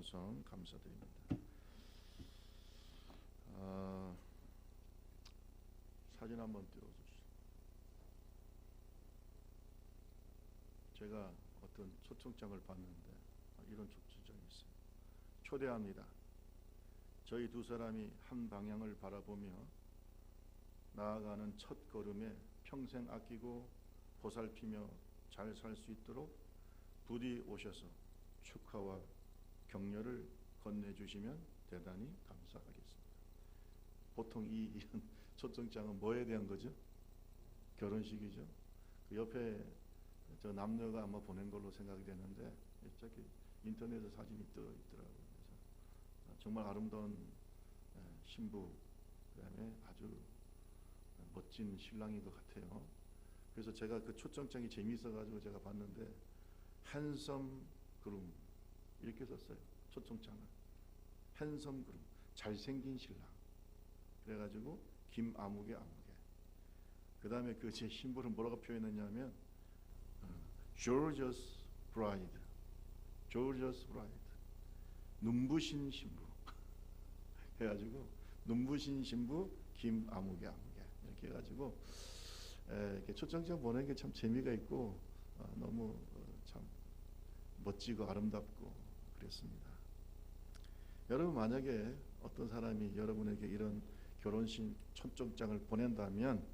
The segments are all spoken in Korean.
우선 감사드립니다. 사진 한번 띄워주시죠. 제가 어떤 초청장을 봤는데 이런 초청장이 있어요. 초대합니다. 저희 두 사람이 한 방향을 바라보며 나아가는 첫 걸음에 평생 아끼고 보살피며 잘 살 수 있도록 부디 오셔서 축하와 격려를 건네주시면 대단히 감사하겠습니다. 보통 이런 초청장은 뭐에 대한 거죠? 결혼식이죠. 그 옆에 저 남녀가 아마 보낸 걸로 생각이 되는데 저기 인터넷에 사진이 떠 있더라고요. 그래서 정말 아름다운 신부, 그다음에 아주 멋진 신랑인 것 같아요. 그래서 제가 그 초청장이 재미있어가지고 제가 봤는데 핸섬 그룸 이렇게 썼어요. 초청장을 핸섬 그룸, 잘생긴 신랑. 그래가지고 김아무개 아무개. 그 다음에 그 제 신부를 뭐라고 표현했냐면 George's bride, George's bride, 눈부신 신부 해가지고 눈부신 신부 김아무개 아무개 이렇게 해가지고 이렇게 초청장 보내는 게 참 재미가 있고 너무 참 멋지고 아름답고 그랬습니다. 여러분 만약에 어떤 사람이 여러분에게 이런 결혼식 초청장을 보낸다면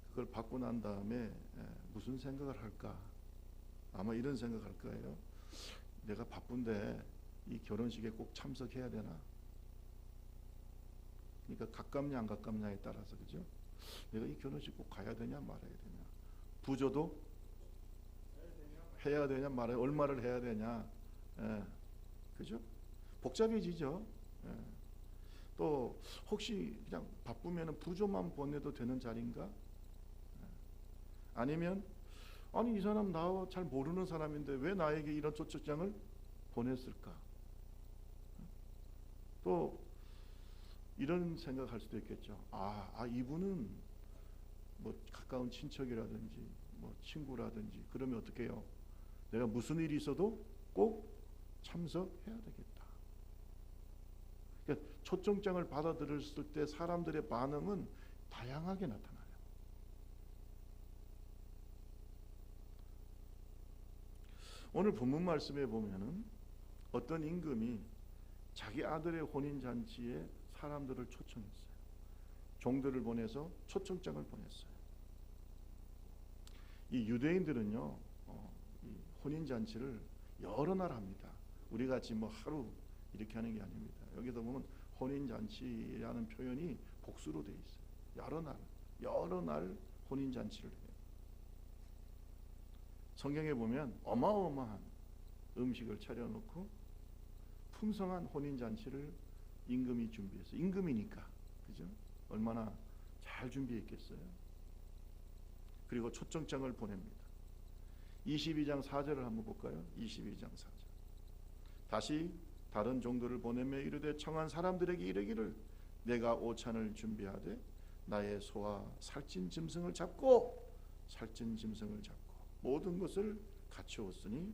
그걸 받고 난 다음에 무슨 생각을 할까? 아마 이런 생각할 거예요. 내가 바쁜데 이 결혼식에 꼭 참석해야 되나? 그러니까 가깝냐 안 가깝냐에 따라서 그죠? 내가 이 결혼식 꼭 가야 되냐 말아야 되냐? 부조도 해야 되냐 말아야, 얼마를 해야 되냐? 그죠? 복잡해지죠. 또 혹시 그냥 바쁘면 부조만 보내도 되는 자리인가? 아니면 아니 이 사람 나 잘 모르는 사람인데 왜 나에게 이런 초청장을 보냈을까? 또 이런 생각할 수도 있겠죠. 이분은 뭐 가까운 친척이라든지 뭐 친구라든지 그러면 어떻게 해요? 내가 무슨 일이 있어도 꼭 참석해야 되겠다. 그러니까 초청장을 받아들였을 때 사람들의 반응은 다양하게 나타나요. 오늘 본문 말씀에 보면은 어떤 임금이 자기 아들의 혼인잔치에 사람들을 초청했어요. 종들을 보내서 초청장을 보냈어요. 이 유대인들은요, 이 혼인잔치를 여러 날 합니다. 우리 같이 뭐 하루 이렇게 하는 게 아닙니다. 여기서 보면 혼인잔치라는 표현이 복수로 되어 있어요. 여러 날 혼인잔치를 해요. 성경에 보면 어마어마한 음식을 차려놓고 풍성한 혼인잔치를 임금이 준비했어요. 임금이니까 그죠? 얼마나 잘 준비했겠어요. 그리고 초청장을 보냅니다. 22장 4절을 한번 볼까요? 22장 4절. 다시 다른 종들을 보내며 이르되 청한 사람들에게 이르기를 내가 오찬을 준비하되 나의 소와 살찐 짐승을 잡고 모든 것을 갖추었으니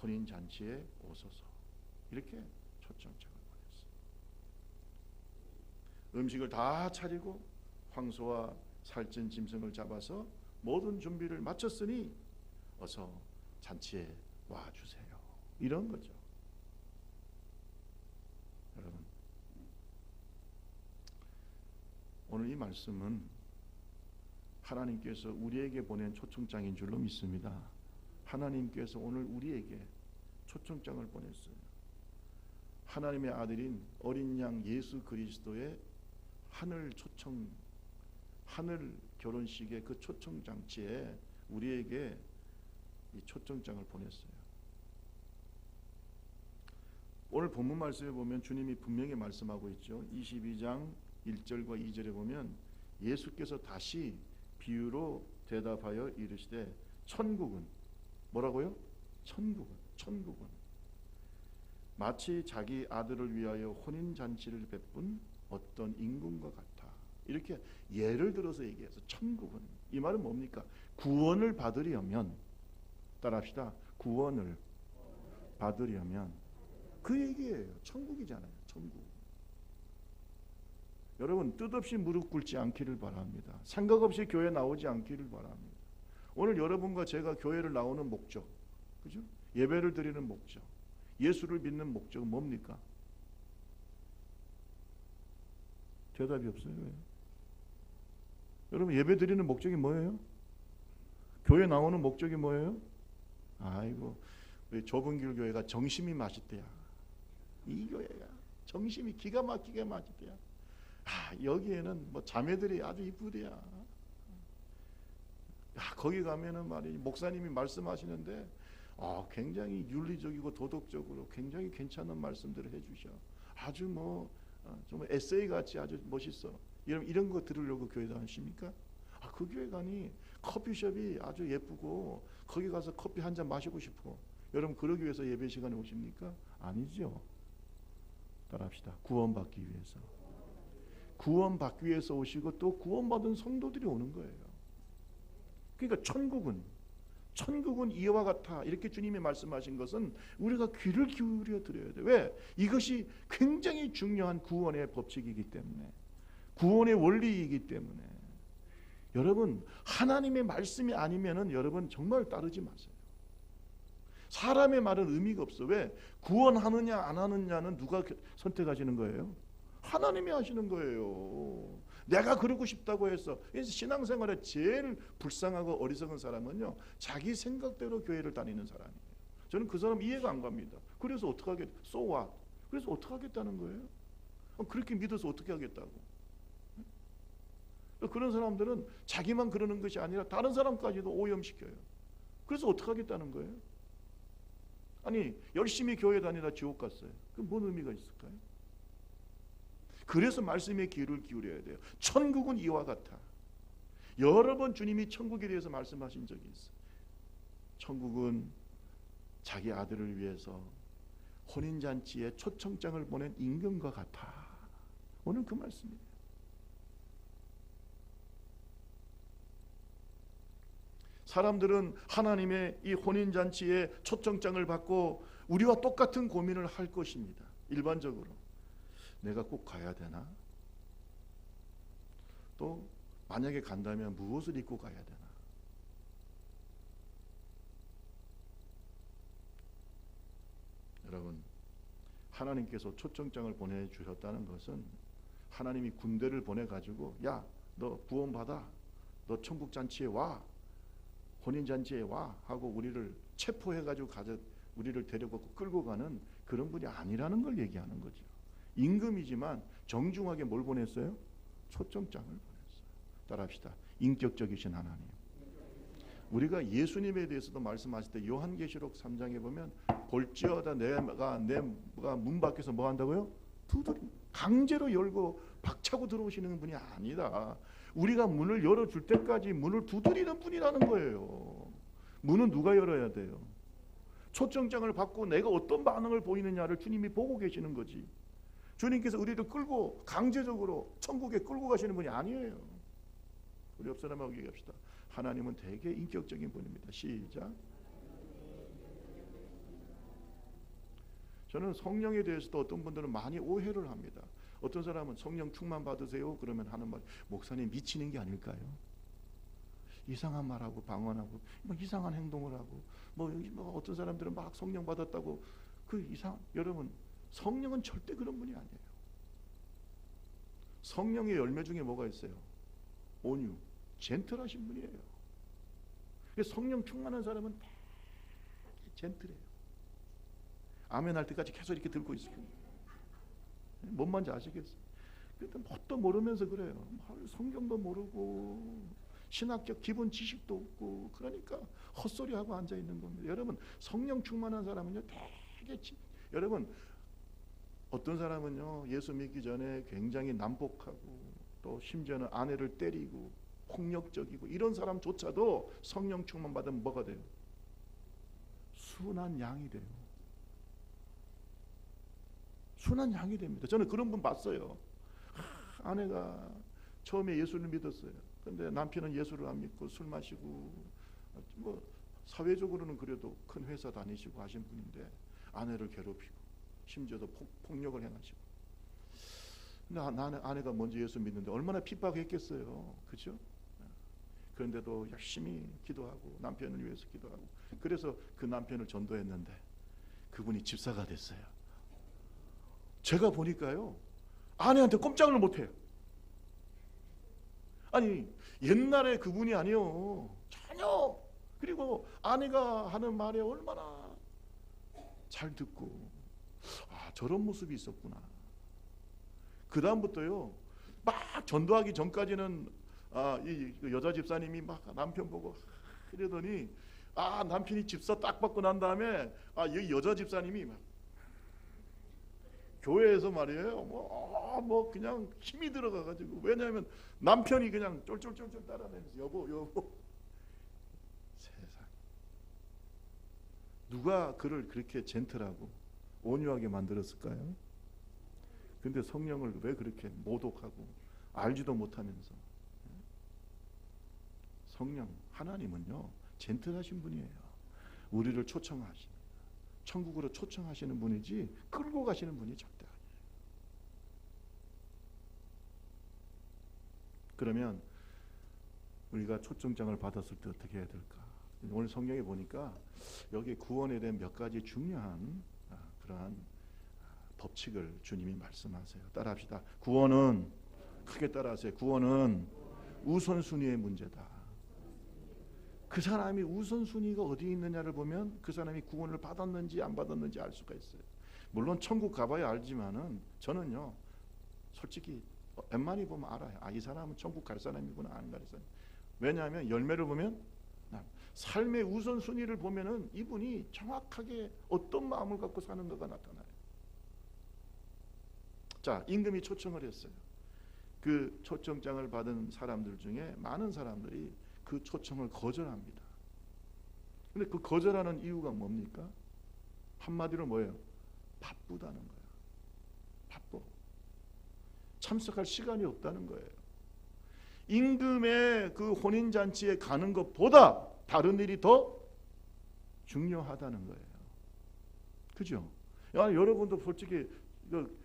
혼인잔치에 오소서. 이렇게 초청장을 보냈어요. 음식을 다 차리고 황소와 살찐 짐승을 잡아서 모든 준비를 마쳤으니 어서 잔치에 와주세요. 이런 거죠. 여러분, 오늘 이 말씀은 하나님께서 우리에게 보낸 초청장인 줄로 믿습니다. 하나님께서 오늘 우리에게 초청장을 보냈어요. 하나님의 아들인 어린 양 예수 그리스도의 하늘 결혼식의 그 초청장치에 우리에게 이 초청장을 보냈어요. 오늘 본문 말씀에 보면 주님이 분명히 말씀하고 있죠. 22장 1절과 2절에 보면 예수께서 다시 비유로 대답하여 이르시되 천국은 뭐라고요? 천국은 마치 자기 아들을 위하여 혼인잔치를 베푼 어떤 임금과 같아. 이렇게 예를 들어서 얘기해서 천국은, 이 말은 뭡니까? 구원을 받으려면, 따라합시다. 구원을 받으려면 그 얘기예요. 천국이잖아요. 천국. 여러분 뜻없이 무릎 꿇지 않기를 바랍니다. 생각 없이 교회 나오지 않기를 바랍니다. 오늘 여러분과 제가 교회를 나오는 목적, 그죠? 예배를 드리는 목적, 예수를 믿는 목적은 뭡니까? 대답이 없어요. 왜? 여러분 예배 드리는 목적이 뭐예요? 교회 나오는 목적이 뭐예요? 아이고 우리 좁은 길 교회가 정심이 맛있대야. 이 교회가 정심이 기가 막히게 맛있대야. 여기에는 뭐 자매들이 아주 이쁘대야. 거기 가면은 말이지 목사님이 말씀하시는데 굉장히 윤리적이고 도덕적으로 굉장히 괜찮은 말씀들을 해주셔. 아주 뭐 정말 에세이 같이 아주 멋있어. 이런 거 들으려고 교회 다니십니까? 그 교회 가니 커피숍이 아주 예쁘고 거기 가서 커피 한 잔 마시고 싶어. 여러분 그러기 위해서 예배 시간에 오십니까? 아니죠. 따라합시다. 구원받기 위해서. 구원받기 위해서 오시고 또 구원받은 성도들이 오는 거예요. 그러니까 천국은 이와 같아 이렇게 주님이 말씀하신 것은 우리가 귀를 기울여 드려야 돼. 왜? 이것이 굉장히 중요한 구원의 법칙이기 때문에, 구원의 원리이기 때문에. 여러분 하나님의 말씀이 아니면은 여러분 정말 따르지 마세요. 사람의 말은 의미가 없어. 왜? 구원하느냐 안 하느냐는 누가 선택하시는 거예요? 하나님이 하시는 거예요. 내가 그러고 싶다고 해서. 신앙생활에 제일 불쌍하고 어리석은 사람은요, 자기 생각대로 교회를 다니는 사람이에요. 저는 그 사람 이해가 안 갑니다. 그래서 어떻게 하겠? So what? 그래서 어떻게 하겠다는 거예요? 그렇게 믿어서 어떻게 하겠다고? 그런 사람들은 자기만 그러는 것이 아니라 다른 사람까지도 오염시켜요. 그래서 어떻게 하겠다는 거예요? 아니 열심히 교회 다니다 지옥 갔어요. 그럼 뭔 의미가 있을까요? 그래서 말씀에 귀를 기울여야 돼요. 천국은 이와 같아. 여러 번 주님이 천국에 대해서 말씀하신 적이 있어요. 천국은 자기 아들을 위해서 혼인잔치에 초청장을 보낸 임금과 같아. 오늘 그 말씀이에요. 사람들은 하나님의 이 혼인잔치에 초청장을 받고 우리와 똑같은 고민을 할 것입니다. 일반적으로 내가 꼭 가야 되나? 또 만약에 간다면 무엇을 입고 가야 되나? 여러분 하나님께서 초청장을 보내주셨다는 것은 하나님이 군대를 보내가지고 야 너 구원받아, 너 천국잔치에 와, 혼인잔치에 와 하고 우리를 체포해가지고 우리를 데려가고 끌고 가는 그런 분이 아니라는 걸 얘기하는 거죠. 임금이지만 정중하게 뭘 보냈어요? 초청장을 보냈어요. 따라합시다. 인격적이신 하나님. 우리가 예수님에 대해서도 말씀하실 때 요한계시록 3장에 보면 볼지어다 내가 문 밖에서 뭐 한다고요? 강제로 열고 박차고 들어오시는 분이 아니다. 우리가 문을 열어줄 때까지 문을 두드리는 분이라는 거예요. 문은 누가 열어야 돼요? 초청장을 받고 내가 어떤 반응을 보이느냐를 주님이 보고 계시는 거지. 주님께서 우리를 끌고 강제적으로 천국에 끌고 가시는 분이 아니에요. 우리 옆 사람하고 얘기합시다. 하나님은 되게 인격적인 분입니다. 시작. 저는 성령에 대해서도 어떤 분들은 많이 오해를 합니다. 어떤 사람은 성령 충만 받으세요 그러면 하는 말, 목사님 미치는 게 아닐까요? 이상한 말하고 방언하고 뭐 이상한 행동을 하고 뭐 어떤 사람들은 막 성령 받았다고 여러분 성령은 절대 그런 분이 아니에요. 성령의 열매 중에 뭐가 있어요? 온유, 젠틀하신 분이에요. 성령 충만한 사람은 되게 젠틀해요. 아멘 할 때까지 계속 이렇게 들고 있어요. 뭔 말인지 아시겠어요? 근데 뭣도 모르면서 그래요. 성경도 모르고 신학적 기본 지식도 없고 그러니까 헛소리하고 앉아있는 겁니다. 여러분 성령 충만한 사람은요 되게 여러분 어떤 사람은요 예수 믿기 전에 굉장히 난폭하고 또 심지어는 아내를 때리고 폭력적이고 이런 사람조차도 성령 충만 받으면 뭐가 돼요? 순한 양이 돼요. 순한 양이 됩니다. 저는 그런 분 봤어요. 아내가 처음에 예수를 믿었어요. 근데 남편은 예수를 안 믿고 술 마시고 뭐 사회적으로는 그래도 큰 회사 다니시고 하신 분인데 아내를 괴롭히고 심지어도 폭력을 행하시고. 근데 나는 아내가 먼저 예수 믿는데 얼마나 핍박했겠어요. 그죠? 그런데도 열심히 기도하고 남편을 위해서 기도하고, 그래서 그 남편을 전도했는데 그분이 집사가 됐어요. 제가 보니까요, 아내한테 꼼짝을 못해요. 아니 옛날에 그분이 아니요, 전혀. 그리고 아내가 하는 말에 얼마나 잘 듣고, 아 저런 모습이 있었구나. 그 다음부터요, 막 전도하기 전까지는 이 여자 집사님이 막 남편 보고 이러더니, 남편이 집사 딱 받고 난 다음에 이 여자 집사님이 막 교회에서 말이에요, 뭐 그냥 힘이 들어가가지고, 왜냐하면 남편이 그냥 쫄쫄쫄쫄 따라다니면서 여보. 세상, 누가 그를 그렇게 젠틀하고 온유하게 만들었을까요? 근데 성령을 왜 그렇게 모독하고 알지도 못하면서. 성령 하나님은요 젠틀하신 분이에요. 우리를 초청하십니다. 천국으로 초청하시는 분이지 끌고 가시는 분이 절대 아니에요. 그러면 우리가 초청장을 받았을 때 어떻게 해야 될까? 오늘 성경에 보니까 여기 구원에 대한 몇 가지 중요한 그러한 법칙을 주님이 말씀하세요. 따라합시다. 구원은, 크게 따라하세요. 구원은 우선순위의 문제다. 그 사람이 우선순위가 어디에 있느냐를 보면 그 사람이 구원을 받았는지 안 받았는지 알 수가 있어요. 물론 천국 가봐야 알지만은 저는요 솔직히 웬만히 보면 알아요. 이 사람은 천국 갈 사람이구나, 안 갈 사람. 왜냐하면 열매를 보면, 삶의 우선순위를 보면은 이분이 정확하게 어떤 마음을 갖고 사는가가 나타나요. 자, 임금이 초청을 했어요. 그 초청장을 받은 사람들 중에 많은 사람들이 그 초청을 거절합니다. 근데 그 거절하는 이유가 뭡니까? 한마디로 뭐예요? 바쁘다는 거예요. 바빠. 참석할 시간이 없다는 거예요. 임금의 그 혼인잔치에 가는 것보다 다른 일이 더 중요하다는 거예요. 그죠? 여러분도 솔직히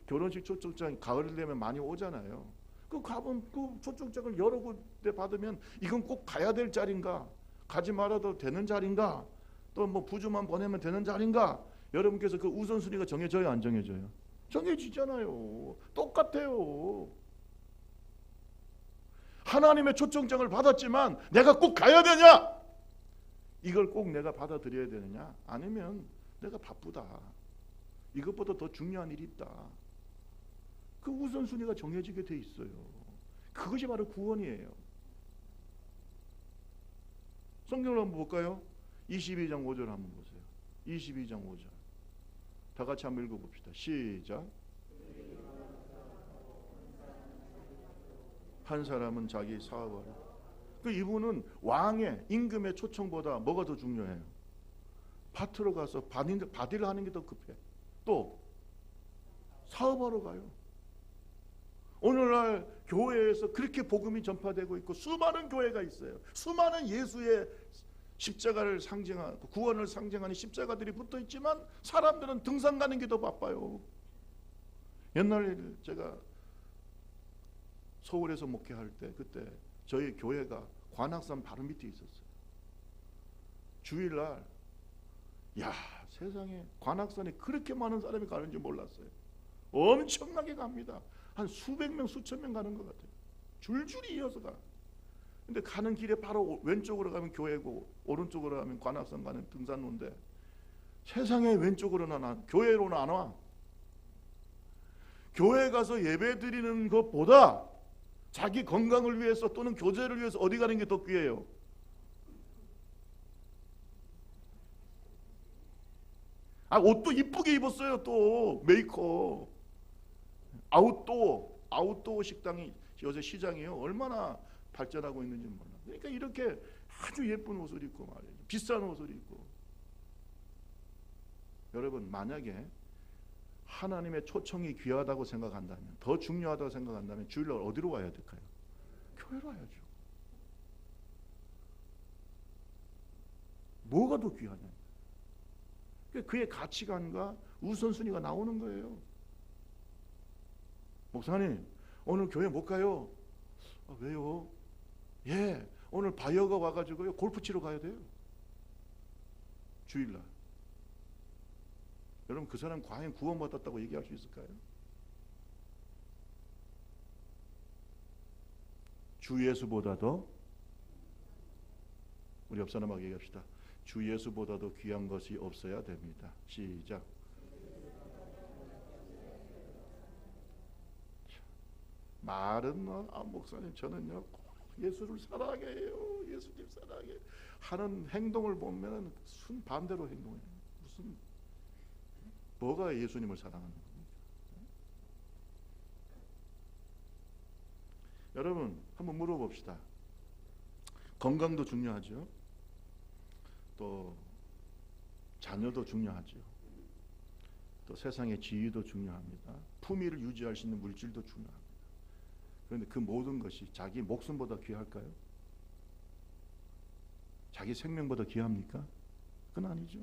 결혼식 초청장 가을 되면 많이 오잖아요. 그 가본 그 초청장을 여러 군데 받으면 이건 꼭 가야 될 자리인가? 가지 말아도 되는 자리인가? 또 뭐 부주만 보내면 되는 자리인가? 여러분께서 그 우선순위가 정해져요, 안 정해져요? 정해지잖아요. 똑같아요. 하나님의 초청장을 받았지만 내가 꼭 가야 되냐? 이걸 꼭 내가 받아들여야 되느냐? 아니면 내가 바쁘다, 이것보다 더 중요한 일이 있다, 그 우선순위가 정해지게 돼 있어요. 그것이 바로 구원이에요. 성경을 한번 볼까요? 22장 5절 한번 보세요. 22장 5절 다 같이 한번 읽어봅시다. 시작. 한 사람은 자기 사업을, 이분은 왕의 임금의 초청보다 뭐가 더 중요해요? 밭으로 가서 밭일을 하는 게 더 급해. 또 사업하러 가요. 오늘날 교회에서 그렇게 복음이 전파되고 있고 수많은 교회가 있어요. 수많은 예수의 십자가를 상징하고 구원을 상징하는 십자가들이 붙어 있지만 사람들은 등산 가는 게 더 바빠요. 옛날에 제가 서울에서 목회할 때, 그때 저희 교회가 관악산 바로 밑에 있었어요. 주일날, 세상에 관악산에 그렇게 많은 사람이 가는지 몰랐어요. 엄청나게 갑니다. 한 수백 명, 수천 명 가는 것 같아요. 줄줄이 이어서 가. 근데 가는 길에 바로 왼쪽으로 가면 교회고 오른쪽으로 가면 관악산 가는 등산로인데, 세상에 왼쪽으로는 교회로는 안 와. 교회 가서 예배 드리는 것보다 자기 건강을 위해서 또는 교제를 위해서 어디 가는 게 더 귀해요? 옷도 이쁘게 입었어요. 또 메이크업, 아웃도어 식당이 요새 시장이요, 얼마나 발전하고 있는지 몰라. 그러니까 이렇게 아주 예쁜 옷을 입고 말이에요. 비싼 옷을 입고. 여러분, 만약에 하나님의 초청이 귀하다고 생각한다면, 더 중요하다고 생각한다면 주일날 어디로 와야 될까요? 교회로 와야죠. 뭐가 더 귀하냐? 그의 가치관과 우선순위가 나오는 거예요. 목사님, 오늘 교회 못 가요. 왜요? 예, 오늘 바이어가 와가지고요 골프 치러 가야 돼요. 주일날. 여러분, 그 사람 과연 구원받았다고 얘기할 수 있을까요? 주 예수보다도, 우리 옆 사람하고 얘기합시다. 주 예수보다도 귀한 것이 없어야 됩니다. 시작. 말은 목사님 저는요 예수를 사랑해요, 예수님 사랑해 하는 행동을 보면 순 반대로 행동해요. 무슨 뭐가 예수님을 사랑하는 겁니까? 여러분, 한번 물어봅시다. 건강도 중요하죠. 또 자녀도 중요하죠. 또 세상의 지위도 중요합니다. 품위를 유지할 수 있는 물질도 중요합니다. 그런데 그 모든 것이 자기 목숨보다 귀할까요? 자기 생명보다 귀합니까? 그건 아니죠.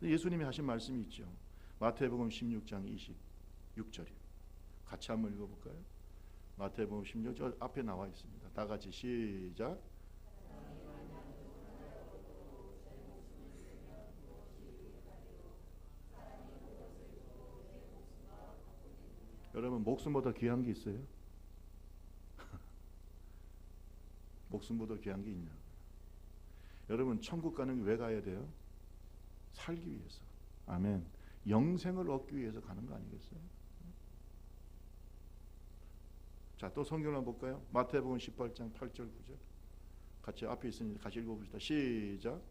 예수님이 하신 말씀이 있죠. 마태복음 16장 26절이요. 같이 한번 읽어볼까요? 마태복음 16절 앞에 나와 있습니다. 다 같이 시작. 여러분, 목숨보다 귀한 게 있어요? 목숨보다 귀한 게 있냐? 여러분, 천국 가는 게 왜 가야 돼요? 살기 위해서. 아멘. 영생을 얻기 위해서 가는 거 아니겠어요? 자, 또 성경을 한번 볼까요? 마태복음 18장 8절 9절. 같이 앞에 있으니 같이 읽어봅시다. 시작.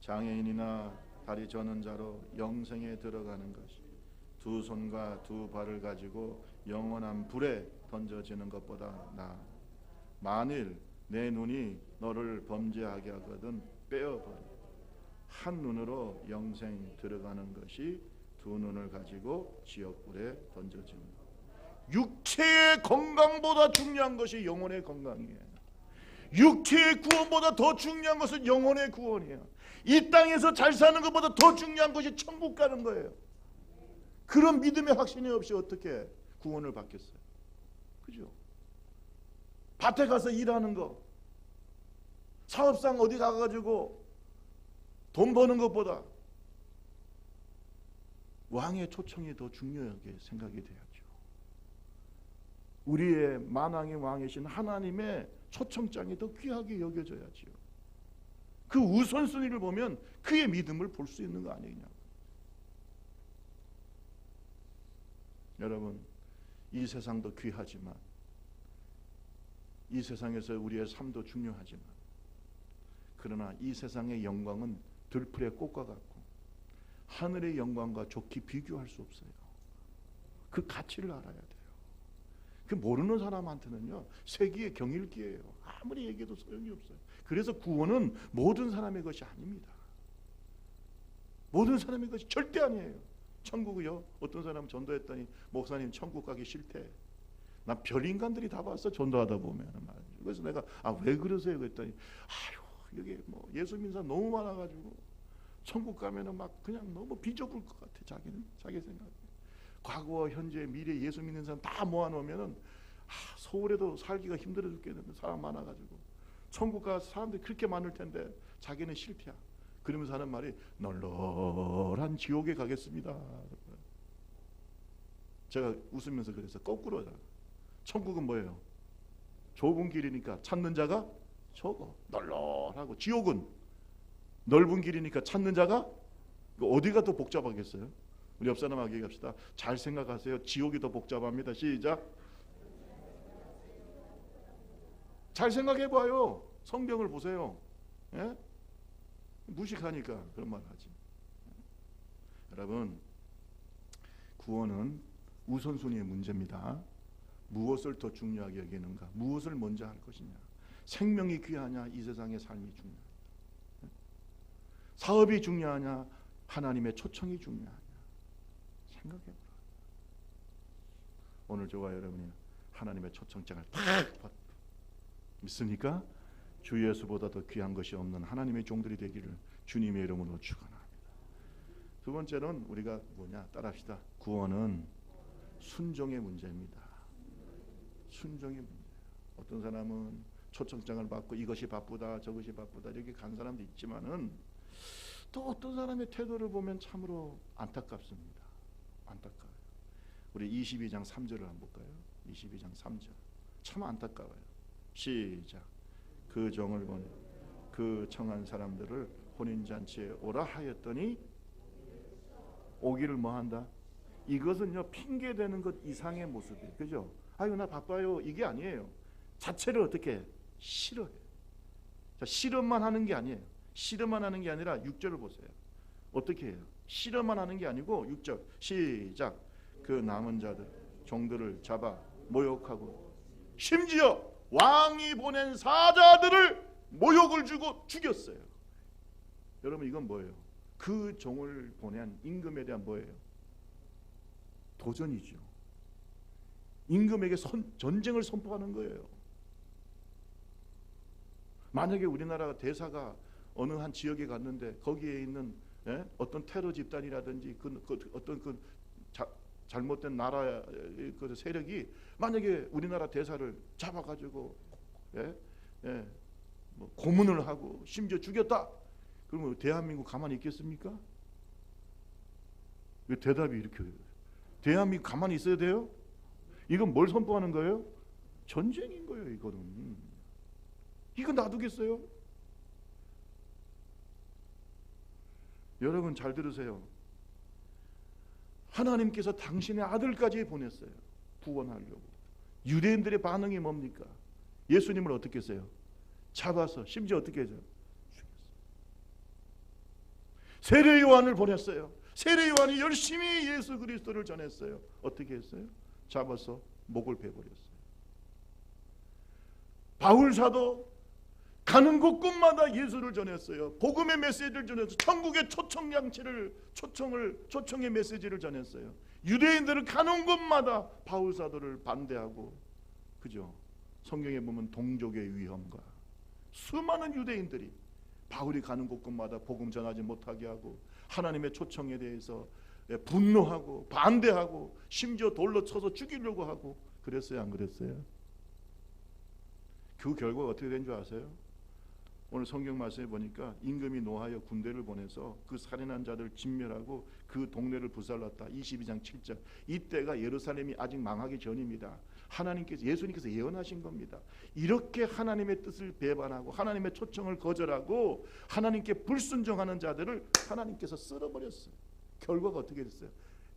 장애인이나 다리 저는 자로 영생에 들어가는 것이 두 손과 두 발을 가지고 영원한 불에 던져지는 것보다 나아. 만일 내 눈이 너를 범죄하게 하거든 빼어버려. 한 눈으로 영생 들어가는 것이 두 눈을 가지고 지옥불에 던져지는 것. 육체의 건강보다 중요한 것이 영혼의 건강이에요. 육체의 구원보다 더 중요한 것은 영혼의 구원이에요. 이 땅에서 잘 사는 것보다 더 중요한 것이 천국 가는 거예요. 그런 믿음의 확신이 없이 어떻게 구원을 받겠어요? 그죠? 밭에 가서 일하는 거, 사업상 어디 가가지고 돈 버는 것보다 왕의 초청이 더 중요하게 생각이 돼야죠. 우리의 만왕의 왕이신 하나님의 초청장이 더 귀하게 여겨져야죠. 그 우선순위를 보면 그의 믿음을 볼 수 있는 거 아니냐고. 여러분, 이 세상도 귀하지만, 이 세상에서 우리의 삶도 중요하지만, 그러나 이 세상의 영광은 들풀의 꽃과 같고 하늘의 영광과 좋게 비교할 수 없어요. 그 가치를 알아야 돼요. 그 모르는 사람한테는요 세기의 경일기예요. 아무리 얘기해도 소용이 없어요. 그래서 구원은 모든 사람의 것이 아닙니다. 모든 사람의 것이 절대 아니에요. 천국이요, 어떤 사람은 전도했더니 목사님 천국 가기 싫대. 나 별인간들이 다 봤어, 전도하다 보면. 그래서 내가 왜 그러세요? 그랬더니 여기 뭐 예수 믿는 사람 너무 많아가지고 천국 가면은 막 그냥 너무 비좁을 것 같아. 자기는 자기 생각에. 과거, 현재, 미래 예수 믿는 사람 다 모아놓으면은 서울에도 살기가 힘들어 죽겠는데 사람 많아가지고 천국 가서 사람들이 그렇게 많을 텐데 자기는 싫대야. 그러면서 하는 말이 널널한 지옥에 가겠습니다. 제가 웃으면서 그래서 거꾸로 천국은 뭐예요? 좁은 길이니까 찾는 자가 적어. 널널하고 지옥은 넓은 길이니까 찾는 자가 어디가 더 복잡하겠어요? 우리 옆 사람하고 얘기합시다. 잘 생각하세요. 지옥이 더 복잡합니다. 시작. 잘 생각해봐요. 성경을 보세요. 예? 무식하니까 그런 말 하지. 여러분, 구원은 우선순위의 문제입니다. 무엇을 더 중요하게 여기는가? 무엇을 먼저 할 것이냐? 생명이 귀하냐? 이 세상의 삶이 중요하냐? 사업이 중요하냐? 하나님의 초청이 중요하냐? 생각해보라. 오늘 저와 여러분이 하나님의 초청장을 팍 받 믿습니까? 주 예수보다 더 귀한 것이 없는 하나님의 종들이 되기를 주님의 이름으로 축원합니다. 두 번째는 우리가 따라합시다. 구원은 순종의 문제입니다. 순종의 문제. 어떤 사람은 초청장을 받고 이것이 바쁘다 저것이 바쁘다 이렇게 간 사람도 있지만은 또 어떤 사람의 태도를 보면 참으로 안타깝습니다. 안타까워요. 우리 22장 3절을 한번 볼까요? 22장 3절. 참 안타까워요. 시작. 그 종을 보내 그 청한 사람들을 혼인잔치에 오라 하였더니 오기를 뭐한다? 이것은요 핑계대는 것 이상의 모습이에요. 그죠? 아유 나 바빠요 이게 아니에요. 자체를 어떻게 싫어해요. 자, 싫어만 하는 게 아니에요. 싫어만 하는 게 아니라 6절을 보세요. 어떻게 해요? 싫어만 하는 게 아니고 6절 시작. 그 남은 자들 종들을 잡아 모욕하고 심지어 왕이 보낸 사자들을 모욕을 주고 죽였어요. 여러분 이건 뭐예요? 그 종을 보낸 임금에 대한 뭐예요? 도전이죠. 임금에게 전쟁을 선포하는 거예요. 만약에 우리나라 대사가 어느 한 지역에 갔는데 거기에 있는 어떤 테러 집단이라든지 어떤 잘못된 나라의 그 세력이 만약에 우리나라 대사를 잡아가지고 뭐 고문을 하고 심지어 죽였다. 그러면 대한민국 가만히 있겠습니까? 왜 대답이 이렇게 돼요? 대한민국 가만히 있어야 돼요? 이건 뭘 선포하는 거예요? 전쟁인 거예요. 이거는. 이거 놔두겠어요? 여러분 잘 들으세요. 하나님께서 당신의 아들까지 보냈어요. 구원하려고. 유대인들의 반응이 뭡니까? 예수님을 어떻게 했어요? 잡아서 심지어 어떻게 했어요? 죽였어요. 세례 요한을 보냈어요. 세례 요한이 열심히 예수 그리스도를 전했어요. 어떻게 했어요? 잡아서 목을 베버렸어요. 바울 사도 가는 곳곳마다 예수를 전했어요. 복음의 메시지를 전해서 천국의 초청의 메시지를 전했어요. 유대인들은 가는 곳마다 바울 사도를 반대하고, 그죠? 성경에 보면 동족의 위험과 수많은 유대인들이 바울이 가는 곳곳마다 복음 전하지 못하게 하고 하나님의 초청에 대해서 분노하고 반대하고 심지어 돌로 쳐서 죽이려고 하고 그랬어요, 안 그랬어요? 그 결과가 어떻게 된 줄 아세요? 오늘 성경 말씀에 보니까 임금이 노하여 군대를 보내서 그 살인한 자들을 진멸하고 그 동네를 불살랐다. 22장 7절. 이때가 예루살렘이 아직 망하기 전입니다. 예수님께서 예언하신 겁니다. 이렇게 하나님의 뜻을 배반하고 하나님의 초청을 거절하고 하나님께 불순종하는 자들을 하나님께서 쓸어버렸어요. 결과가 어떻게 됐어요?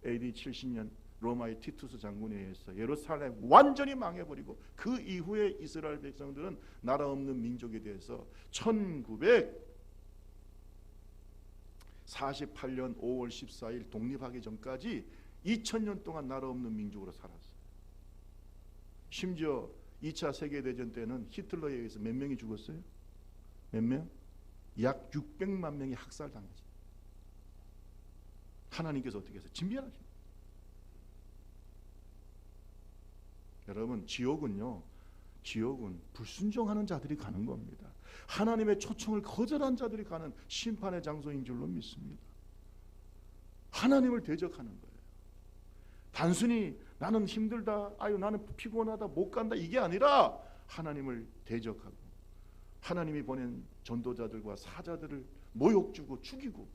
AD 70년 로마의 티투스 장군에 의해서 예루살렘 완전히 망해버리고 그 이후에 이스라엘 백성들은 나라 없는 민족에 대해서 1948년 5월 14일 독립하기 전까지 2000년 동안 나라 없는 민족으로 살았어요. 심지어 2차 세계대전 때는 히틀러에 의해서 몇 명이 죽었어요? 몇 명? 약 600만 명이 학살당했어요. 하나님께서 어떻게 해서 진멸하십니다. 여러분 지옥은 불순종하는 자들이 가는 겁니다. 하나님의 초청을 거절한 자들이 가는 심판의 장소인 줄로 믿습니다. 하나님을 대적하는 거예요. 단순히 나는 힘들다, 나는 피곤하다, 못 간다 이게 아니라 하나님을 대적하고 하나님이 보낸 전도자들과 사자들을 모욕 주고 죽이고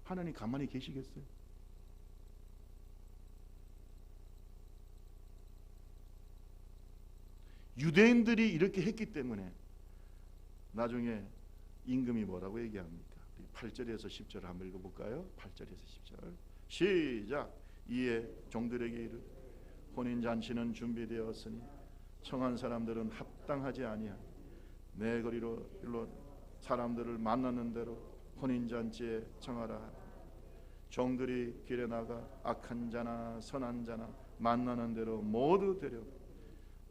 하나님 가만히 계시겠어요? 유대인들이 이렇게 했기 때문에 나중에 임금이 뭐라고 얘기합니까? 8절에서 10절 한번 읽어볼까요? 8절에서 10절 시작. 이에 종들에게 이르 혼인잔치는 준비되었으니 청한 사람들은 합당하지 아니하니 내 거리로 일로 사람들을 만나는 대로 혼인잔치에 청하라. 종들이 길에 나가 악한 자나 선한 자나 만나는 대로 모두 데려오고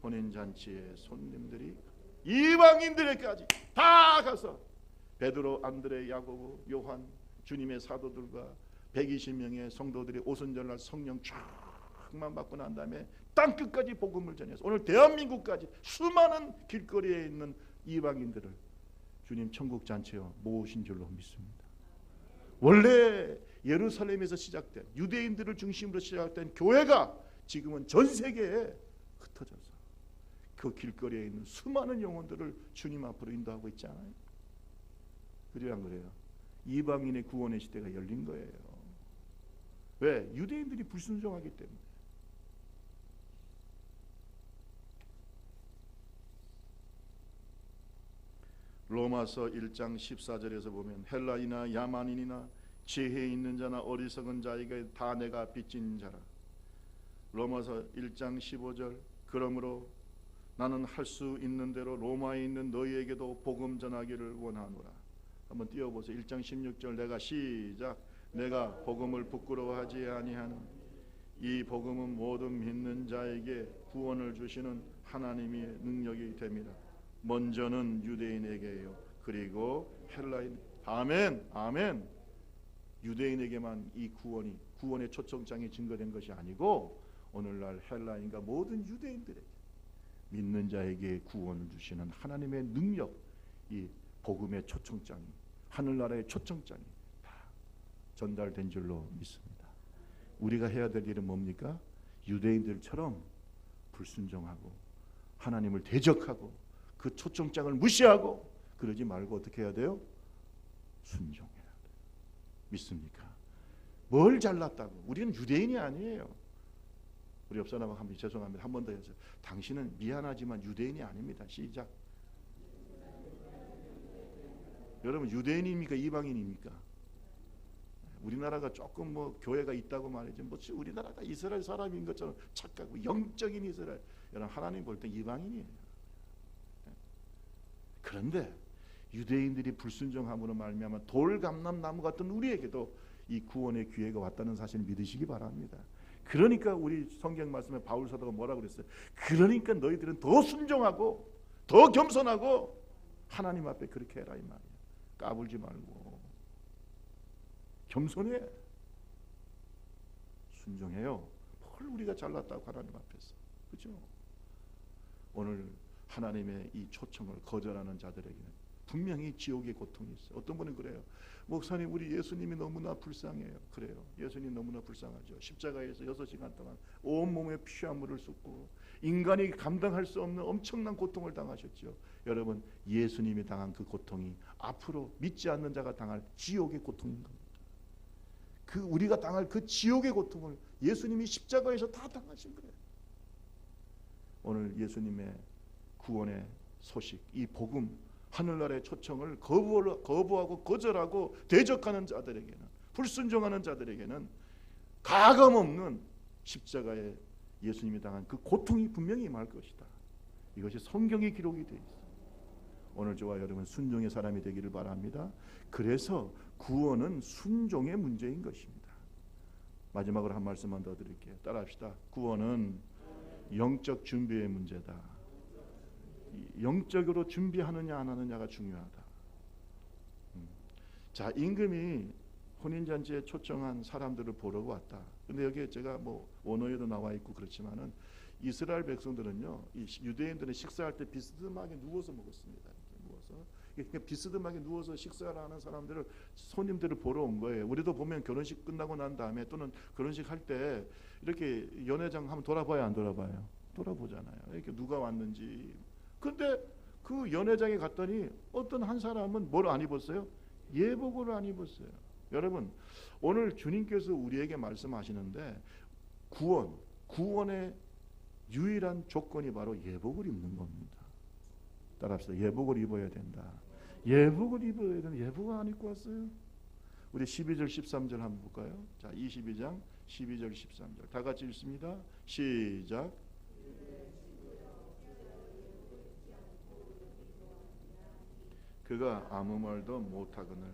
혼인잔치에 손님들이 이방인들에게까지 다 가서 베드로, 안드레, 야고보, 요한 주님의 사도들과 120명의 성도들이 오순절날 성령 쫙만 받고 난 다음에 땅끝까지 복음을 전해서 오늘 대한민국까지 수많은 길거리에 있는 이방인들을 주님 천국 잔치에 모으신 줄로 믿습니다. 원래 예루살렘에서 시작된 유대인들을 중심으로 시작된 교회가 지금은 전 세계에 흩어져서 그 길거리에 있는 수많은 영혼들을 주님 앞으로 인도하고 있지 않아요? 그래요, 안 그래요? 이방인의 구원의 시대가 열린 거예요. 왜? 유대인들이 불순종하기 때문에. 로마서 1장 14절에서 보면 헬라이나 야만인이나 지혜 있는 자나 어리석은 자에게 다 내가 빚진 자라. 로마서 1장 15절 그러므로 나는 할 수 있는 대로 로마에 있는 너희에게도 복음 전하기를 원하노라. 한번 띄워보세요. 1장 16절 내가 시작. 내가 복음을 부끄러워하지 아니하는 이 복음은 모든 믿는 자에게 구원을 주시는 하나님의 능력이 됩니다. 먼저는 유대인에게요. 그리고 헬라인. 아멘. 아멘. 유대인에게만 이 구원의 초청장이 증거된 것이 아니고 오늘날 헬라인과 모든 유대인들에게 믿는 자에게 구원을 주시는 하나님의 능력, 이 복음의 초청장이 하늘나라의 초청장이 다 전달된 줄로 믿습니다. 우리가 해야 될 일은 뭡니까? 유대인들처럼 불순종하고 하나님을 대적하고 그 초청장을 무시하고 그러지 말고 어떻게 해야 돼요? 순종해야 돼요. 믿습니까? 뭘 잘났다고? 우리는 유대인이 아니에요. 우리 옆 사람 한번 죄송합니다. 한 번 더 해서 당신은 미안하지만 유대인이 아닙니다. 시작. 여러분 유대인입니까? 이방인입니까? 우리나라가 조금 뭐 교회가 있다고 말이죠. 뭐 우리나라가 이스라엘 사람인 것처럼 착각하고 영적인 이스라엘. 여러분 하나님 볼 때 이방인이에요. 그런데 유대인들이 불순종함으로 말미암아 돌감람나무 같은 우리에게도 이 구원의 기회가 왔다는 사실을 믿으시기 바랍니다. 그러니까 우리 성경 말씀에 바울 사도가 뭐라고 그랬어요? 그러니까 너희들은 더 순종하고 더 겸손하고 하나님 앞에 그렇게 해라 이 말이에요. 까불지 말고 겸손해. 순종해요. 뭘 우리가 잘났다고 하나님 앞에서. 그렇죠? 오늘 하나님의 이 초청을 거절하는 자들에게는 분명히 지옥의 고통이 있어요. 어떤 분은 그래요. 목사님 우리 예수님이 너무나 불쌍해요. 그래요. 예수님 너무나 불쌍하죠. 십자가에서 6시간 동안 온몸에 피와 물을 쏟고 인간이 감당할 수 없는 엄청난 고통을 당하셨죠. 여러분 예수님이 당한 그 고통이 앞으로 믿지 않는 자가 당할 지옥의 고통인 겁니다. 그 우리가 당할 그 지옥의 고통을 예수님이 십자가에서 다 당하신 거예요. 오늘 예수님의 구원의 소식, 이 복음, 하늘나라의 초청을 거부하고 거절하고 대적하는 자들에게는, 불순종하는 자들에게는 가감없는 십자가에 예수님이 당한 그 고통이 분명히 임할 것이다. 이것이 성경에 기록이 되어 있어요. 오늘 저와 여러분 순종의 사람이 되기를 바랍니다. 그래서 구원은 순종의 문제인 것입니다. 마지막으로 한 말씀만 더 드릴게요. 따라합시다. 구원은 영적 준비의 문제다. 영적으로 준비하느냐 안 하느냐가 중요하다. 자, 임금이 혼인잔치에 초청한 사람들을 보러 왔다. 근데 여기에 제가 뭐 원어에도 나와 있고 그렇지만은 이스라엘 백성들은요, 이 유대인들은 식사할 때 비스듬하게 누워서 먹었습니다. 이렇게 비스듬하게 누워서 식사를 하는 사람들을, 손님들을 보러 온 거예요. 우리도 보면 결혼식 끝나고 난 다음에 또는 결혼식 할 때 이렇게 연회장 한번 돌아봐야 안 돌아봐요? 돌아보잖아요. 이렇게 누가 왔는지. 근데 그 연회장에 갔더니 어떤 한 사람은 뭘 안 입었어요? 예복을 안 입었어요. 여러분 오늘 주님께서 우리에게 말씀하시는데 구원의 유일한 조건이 바로 예복을 입는 겁니다. 따라합시다. 예복을 입어야 된다. 예복을 입어야 된다. 예복을 안 입고 왔어요? 우리 12절 13절 한번 볼까요? 자, 22장 12절 13절 다 같이 읽습니다. 시작. 그가 아무 말도 못하거늘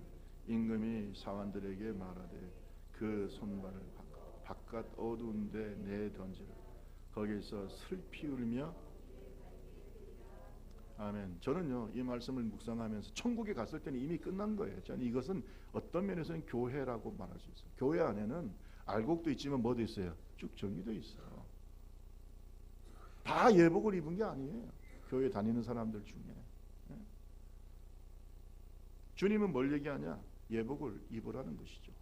임금이 사환들에게 말하되 그 손발을 바깥 어두운 데 내던지라. 거기서 슬피 울며. 아멘. 저는요 이 말씀을 묵상하면서 천국에 갔을 때는 이미 끝난 거예요. 저는 이것은 어떤 면에서는 교회라고 말할 수 있어요. 교회 안에는 알곡도 있지만 뭐도 있어요? 쭉 정리도 있어요. 다 예복을 입은 게 아니에요. 교회 다니는 사람들 중에. 주님은 뭘 얘기하냐? 예복을 입으라는 것이죠.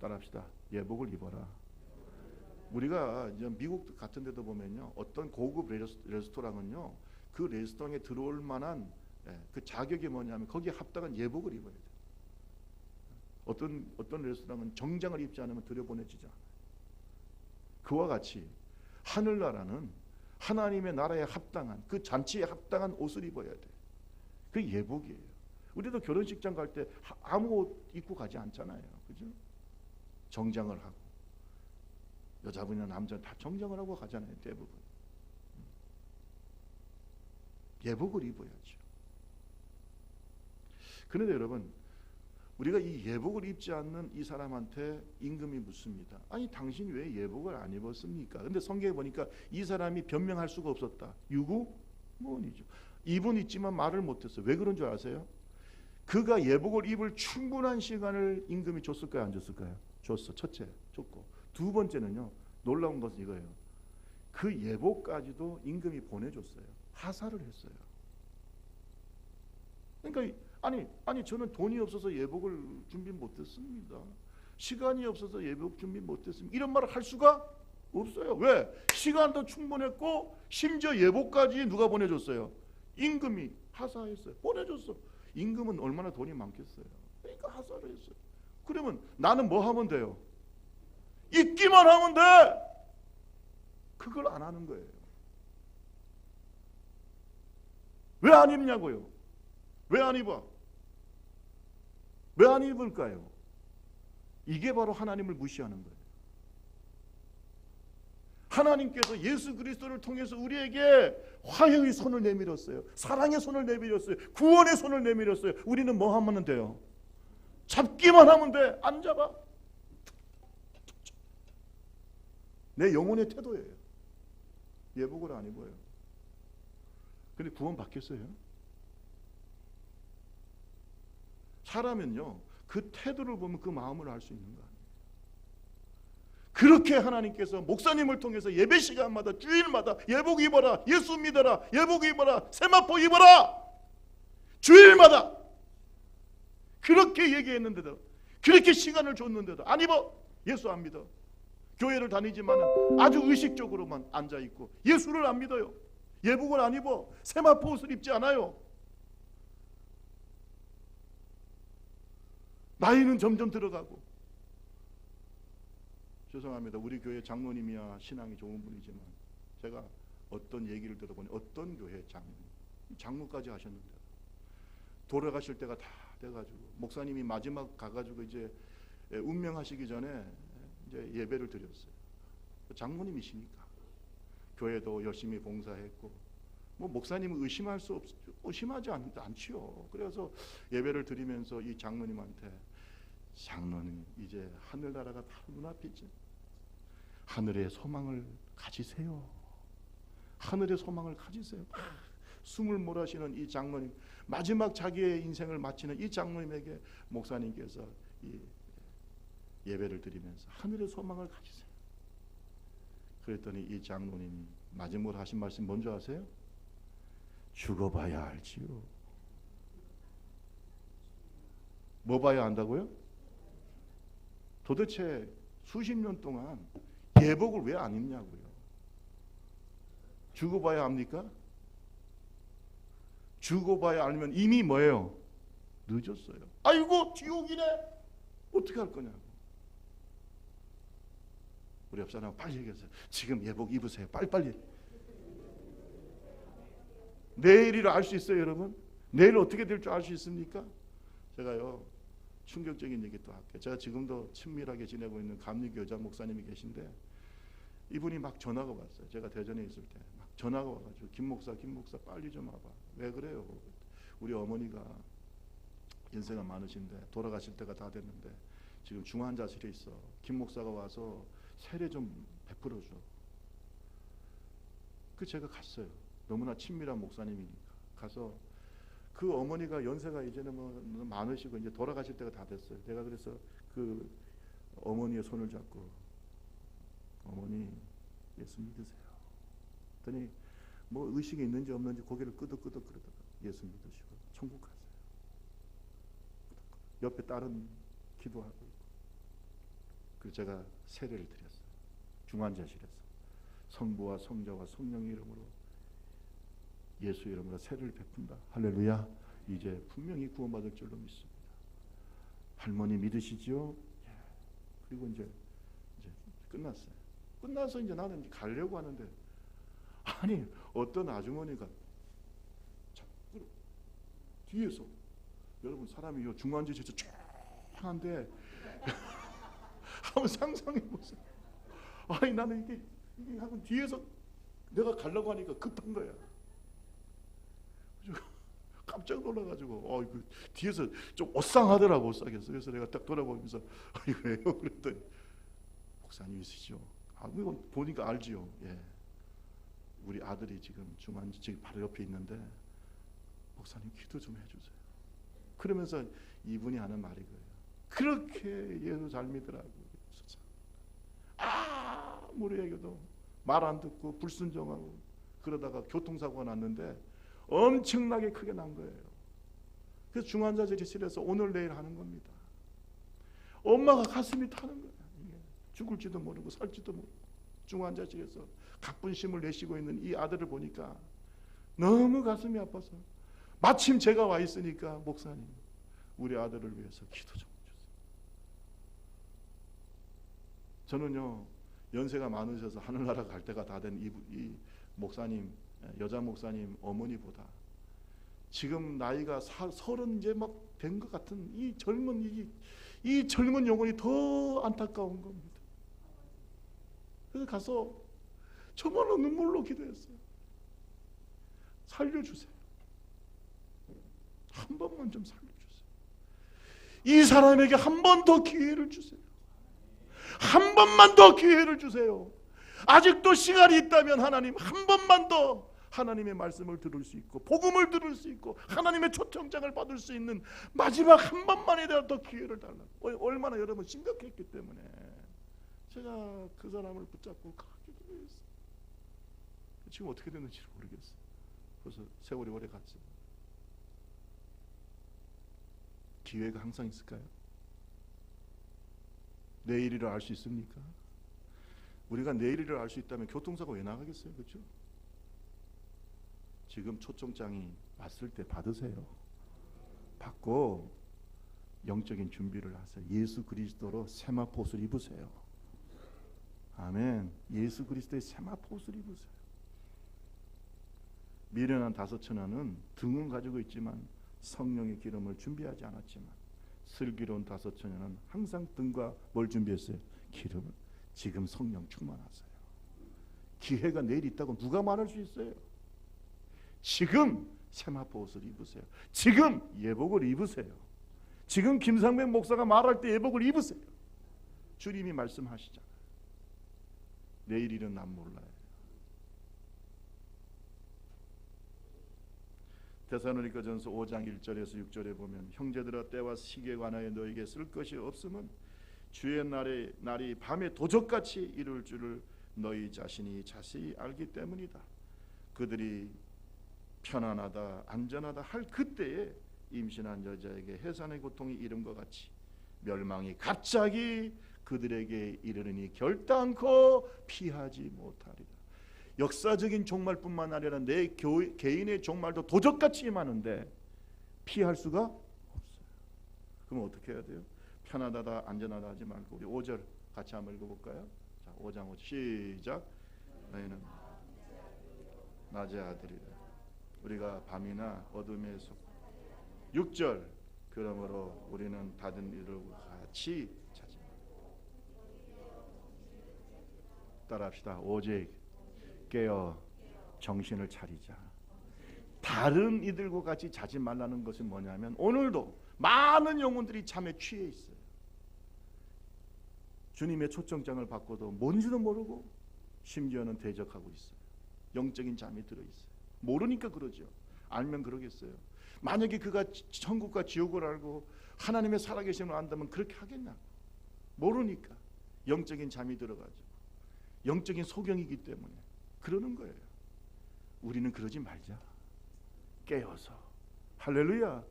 따라합시다. 예복을 입어라. 우리가 이제 미국 같은 데도 보면요, 어떤 고급 레스토랑은요, 그 레스토랑에 들어올 만한 그 자격이 뭐냐면 거기에 합당한 예복을 입어야 돼요. 어떤 레스토랑은 정장을 입지 않으면 들여보내지지 않아요. 그와 같이 하늘나라는 하나님의 나라에 합당한, 그 잔치에 합당한 옷을 입어야 돼. 그게 예복이에요. 우리도 결혼식장 갈 때 아무 옷 입고 가지 않잖아요. 그죠? 정장을 하고, 여자분이나 남자는 다 정장을 하고 가잖아요. 대부분. 예복을 입어야죠. 그런데 여러분, 우리가 이 예복을 입지 않는 이 사람한테 임금이 묻습니다. 아니, 당신 왜 예복을 안 입었습니까? 근데 성경에 보니까 이 사람이 변명할 수가 없었다. 유구무원이죠. 입은 있지만 말을 못했어요. 왜 그런 줄 아세요? 그가 예복을 입을 충분한 시간을 임금이 줬을까요? 안 줬을까요? 줬어. 첫째 줬고, 두 번째는요, 놀라운 것은 이거예요. 그 예복까지도 임금이 보내줬어요. 하사를 했어요. 그러니까 아니 저는 돈이 없어서 예복을 준비 못했습니다. 시간이 없어서 예복 준비 못했습니다. 이런 말을 할 수가 없어요. 왜? 시간도 충분했고 심지어 예복까지 누가 보내줬어요? 임금이 하사했어요. 보내줬어. 임금은 얼마나 돈이 많겠어요. 그러니까 하사를 했어요. 그러면 나는 뭐 하면 돼요? 입기만 하면 돼. 그걸 안 하는 거예요. 왜 안 입냐고요? 왜 안 입어? 왜 안 입을까요? 이게 바로 하나님을 무시하는 거예요. 하나님께서 예수 그리스도를 통해서 우리에게 화해의 손을 내밀었어요. 사랑의 손을 내밀었어요. 구원의 손을 내밀었어요. 우리는 뭐 하면 돼요? 잡기만 하면 돼. 안 잡아. 내 영혼의 태도예요. 예복을 안 입어요. 근데 구원 받겠어요? 사람은요, 그 태도를 보면 그 마음을 알 수 있는 거 아니에요. 그렇게 하나님께서 목사님을 통해서 예배 시간마다 주일마다 예복 입어라, 예수 믿어라, 예복 입어라, 세마포 입어라, 주일마다 그렇게 얘기했는데도, 그렇게 시간을 줬는데도 안 입어. 예수 안 믿어. 교회를 다니지만 아주 의식적으로만 앉아 있고 예수를 안 믿어요. 예복을 안 입어. 세마포 옷을 입지 않아요. 나이는 점점 들어가고. 죄송합니다. 우리 교회 장로님이야 신앙이 좋은 분이지만 제가 어떤 얘기를 들어보니 어떤 교회 장로까지 하셨는데 돌아가실 때가 다 돼가지고 목사님이 마지막 가가지고 이제 운명하시기 전에 이제 예배를 드렸어요. 장로님이시니까 교회도 열심히 봉사했고 뭐 목사님을 의심하지 않지요. 그래서 예배를 드리면서 이 장로님한테, 장로님 이제 하늘나라가 다 눈앞이지. 하늘의 소망을 가지세요. 하늘의 소망을 가지세요. 숨을 몰아쉬는 이 장로님, 마지막 자기의 인생을 마치는 이 장로님에게 목사님께서 이 예배를 드리면서 하늘의 소망을 가지세요. 그랬더니 이 장로님이 마지막으로 하신 말씀이 뭔지 아세요? 죽어봐야 알지요. 뭐 봐야 안다고요? 도대체 수십 년 동안 예복을 왜 안 입냐고요. 죽어봐야 합니까? 죽어봐야 알면 이미 뭐예요? 늦었어요. 아이고 지옥이네. 어떻게 할 거냐고. 우리 옆 사람 빨리 얘기하세요. 지금 예복 입으세요. 빨리빨리. 내일을 알 수 있어요, 여러분? 내일 어떻게 될 줄 알 수 있습니까? 제가요 충격적인 얘기 또 할게요. 제가 지금도 친밀하게 지내고 있는 감리교 여자 목사님이 계신데 이분이 막 전화가 왔어요. 제가 대전에 있을 때 막 전화가 와가지고 김 목사 빨리 좀 와봐. 왜 그래요? 우리 어머니가 연세가 많으신데 돌아가실 때가 다 됐는데 지금 중환자실에 있어. 김 목사가 와서 세례 좀 베풀어줘. 그 제가 갔어요. 너무나 친밀한 목사님이니까 가서 그 어머니가 연세가 이제는 뭐 많으시고 이제 돌아가실 때가 다 됐어요. 내가 그래서 그 어머니의 손을 잡고 어머니 예수 믿으세요. 그랬더니 뭐 의식이 있는지 없는지 고개를 끄덕끄덕 그러다가 예수 믿으시고 천국 가세요. 옆에 딸은 기도하고 있고. 그래서 제가 세례를 드렸어요. 중환자실에서 성부와 성자와 성령의 이름으로 예수 이름으로 세례를 베푼다. 할렐루야. 이제 분명히 구원받을 줄로 믿습니다. 할머니 믿으시지요? 그리고 이제 끝났어요. 끝나서 이제 나는 이제 가려고 하는데, 아니 어떤 아주머니가 자꾸 뒤에서, 여러분 사람이 요 중환자실에서 쫙한데 한번 상상해 보세요. 아니 나는 이게 하고 뒤에서 내가 가려고 하니까 급한 거야. 깜짝 놀라가지고 그 뒤에서 좀 오싹하더라고. 오싹해서. 그래서 내가 딱 돌아보면서 왜요? 그랬더니 목사님이시죠? 이거 보니까 알지요. 예, 우리 아들이 지금 중환자 지금 바로 옆에 있는데 목사님 기도 좀 해주세요. 그러면서 이분이 하는 말이 그래요. 그렇게 예수 잘 믿으라고. 아무리 얘기도 말 안 듣고 불순종하고 그러다가 교통사고가 났는데 엄청나게 크게 난 거예요. 그래서 중환자실에서 오늘 내일 하는 겁니다. 엄마가 가슴이 타는 거예요. 죽을지도 모르고 살지도 모르고 중환자실에서 가뿐심을 내쉬고 있는 이 아들을 보니까 너무 가슴이 아파서, 마침 제가 와 있으니까 목사님 우리 아들을 위해서 기도 좀 해주세요. 저는요 연세가 많으셔서 하늘나라 갈 때가 다 된 이 목사님, 여자 목사님 어머니보다 지금 나이가 30 이제 막 된 것 같은 이 젊은 영혼이 더 안타까운 겁니다. 그래서 가서 정말로 눈물로 기도했어요. 살려주세요. 한 번만 좀 살려주세요. 이 사람에게 한 번 더 기회를 주세요. 한 번만 더 기회를 주세요. 아직도 시간이 있다면 하나님 한 번만 더 하나님의 말씀을 들을 수 있고 복음을 들을 수 있고 하나님의 초청장을 받을 수 있는 마지막 한 번만이라도 더 기회를 달라고. 얼마나 여러분 심각했기 때문에 제가 그 사람을 붙잡고 그렇게 기도했어요. 지금 어떻게 됐는지 모르겠어요. 그래서 세월이 오래 갔어요. 기회가 항상 있을까요? 내일을 알 수 있습니까? 우리가 내일을 알 수 있다면 교통사고 왜 나가겠어요? 그렇죠? 지금 초청장이 왔을 때 받으세요. 받고 영적인 준비를 하세요. 예수 그리스도로 세마포옷을 입으세요. 아멘. 예수 그리스도의 세마포옷을 입으세요. 미련한 5처녀는 등은 가지고 있지만 성령의 기름을 준비하지 않았지만 슬기로운 5처녀는 항상 등과 뭘 준비했어요? 기름을. 지금 성령 충만하세요. 기회가 내일 있다고 누가 말할 수 있어요? 지금 세마포옷을 입으세요. 지금 예복을 입으세요. 지금 김상백 목사가 말할 때 예복을 입으세요. 주님이 말씀하시잖아요. 내일 일은 난 몰라요. 데살로니가전서 5장 1절에서 6절에 보면 형제들아 때와 시기에 관하여 너에게 쓸 것이 없음은 주의 날이 밤에 도적같이 이룰 줄을 너희 자신이 자세히 알기 때문이다. 그들이 편안하다 안전하다 할 그때에 임신한 여자에게 해산의 고통이 이름과 같이 멸망이 갑자기 그들에게 이르르니 결단코 피하지 못하리라. 역사적인 종말뿐만 아니라 내 개인의 종말도 도적같이 임하는데 피할 수가 없어요. 그럼 어떻게 해야 돼요? 편하다 안전하다 하지 말고 우리 5절 같이 한번 읽어볼까요? 자, 5장 5절 시작. 너희는 낮의 아들이라. 우리가 밤이나 어둠에 속. 6절 그러므로 우리는 다른 이들과 같이 자지. 따라합시다. 오직 깨어 정신을 차리자. 다른 이들과 같이 자지 말라는 것은 뭐냐면 오늘도 많은 영혼들이 잠에 취해 있어요. 주님의 초청장을 받고도 뭔지도 모르고 심지어는 대적하고 있어요. 영적인 잠이 들어있어요. 모르니까 그러죠. 알면 그러겠어요. 만약에 그가 천국과 지옥을 알고 하나님의 살아계심을 안다면 그렇게 하겠냐? 모르니까 영적인 잠이 들어가죠. 영적인 소경이기 때문에 그러는 거예요. 우리는 그러지 말자. 깨어서 할렐루야.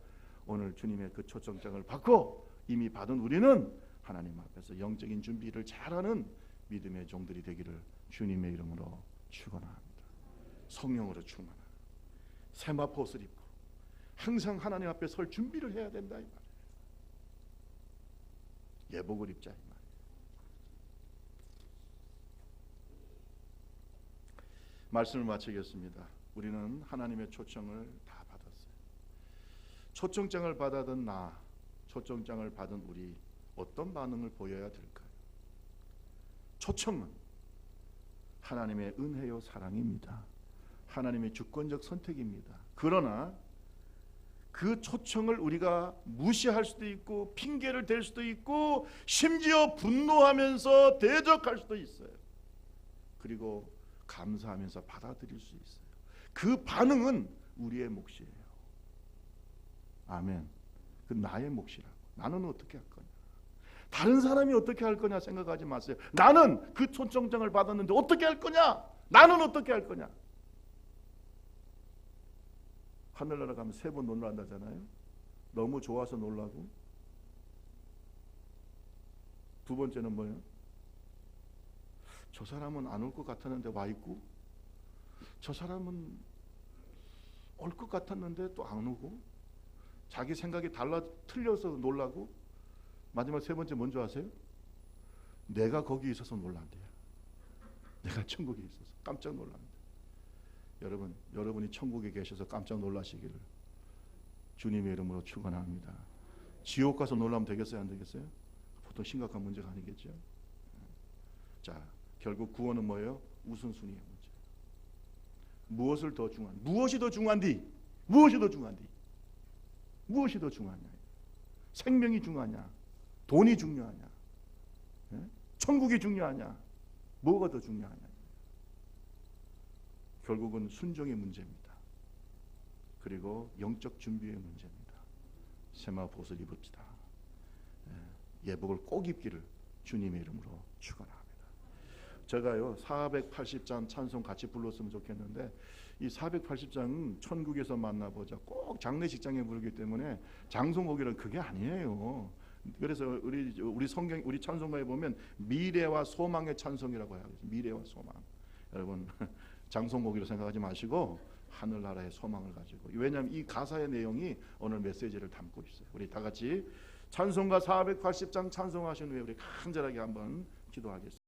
오늘 주님의 그 초청장을 받고 이미 받은 우리는 하나님 앞에서 영적인 준비를 잘하는 믿음의 종들이 되기를 주님의 이름으로 축원합니다. 성령으로 충만한 세마포옷을 입고 항상 하나님 앞에 설 준비를 해야 된다 이 말이에요. 예복을 입자 이 말이에요. 말씀을 마치겠습니다. 우리는 하나님의 초청을 다 받았어요. 초청장을 받았던 나, 초청장을 받은 우리 어떤 반응을 보여야 될까요? 초청은 하나님의 은혜요 사랑입니다. 하나님의 주권적 선택입니다. 그러나 그 초청을 우리가 무시할 수도 있고 핑계를 댈 수도 있고 심지어 분노하면서 대적할 수도 있어요. 그리고 감사하면서 받아들일 수 있어요. 그 반응은 우리의 몫이에요. 아멘. 그 나의 몫이라고. 나는 어떻게 할 거냐, 다른 사람이 어떻게 할 거냐 생각하지 마세요. 나는 그 초청장을 받았는데 어떻게 할 거냐, 나는 어떻게 할 거냐. 하늘나라 가면 3번 놀란다잖아요. 너무 좋아서 놀라고, 두 번째는 뭐예요? 저 사람은 안 올 것 같았는데 와 있고, 저 사람은 올 것 같았는데 또 안 오고, 자기 생각이 틀려서 놀라고, 마지막 3번째 뭔지 아세요? 내가 거기 있어서 놀란대요. 내가 천국에 있어서 깜짝 놀란대. 여러분, 여러분이 천국에 계셔서 깜짝 놀라시기를 주님의 이름으로 축원합니다. 지옥 가서 놀라면 되겠어요, 안 되겠어요? 보통 심각한 문제가 아니겠죠. 자, 결국 구원은 뭐예요? 우선순위의 문제. 무엇을 더 중요한? 무엇이 더 중요한디? 무엇이 더 중요한디? 무엇이 더 중요하냐? 생명이 중요하냐? 돈이 중요하냐? 천국이 중요하냐? 뭐가 더 중요하냐? 결국은 순종의 문제입니다. 그리고 영적 준비의 문제입니다. 세마포옷을 입읍시다. 예복을 꼭 입기를 주님의 이름으로 축원합니다. 제가요 480장 찬송 같이 불렀으면 좋겠는데, 이 480장은 천국에서 만나보자 꼭 장례식장에 부르기 때문에 장송곡이란 그게 아니에요. 그래서 우리 성경, 우리 찬송가에 보면 미래와 소망의 찬송이라고 해요. 미래와 소망. 여러분 장송곡이로 생각하지 마시고 하늘나라의 소망을 가지고, 왜냐하면 이 가사의 내용이 오늘 메시지를 담고 있어요. 우리 다 같이 찬송가 480장 찬송하신 후에 우리 간절하게 한번 기도하겠습니다.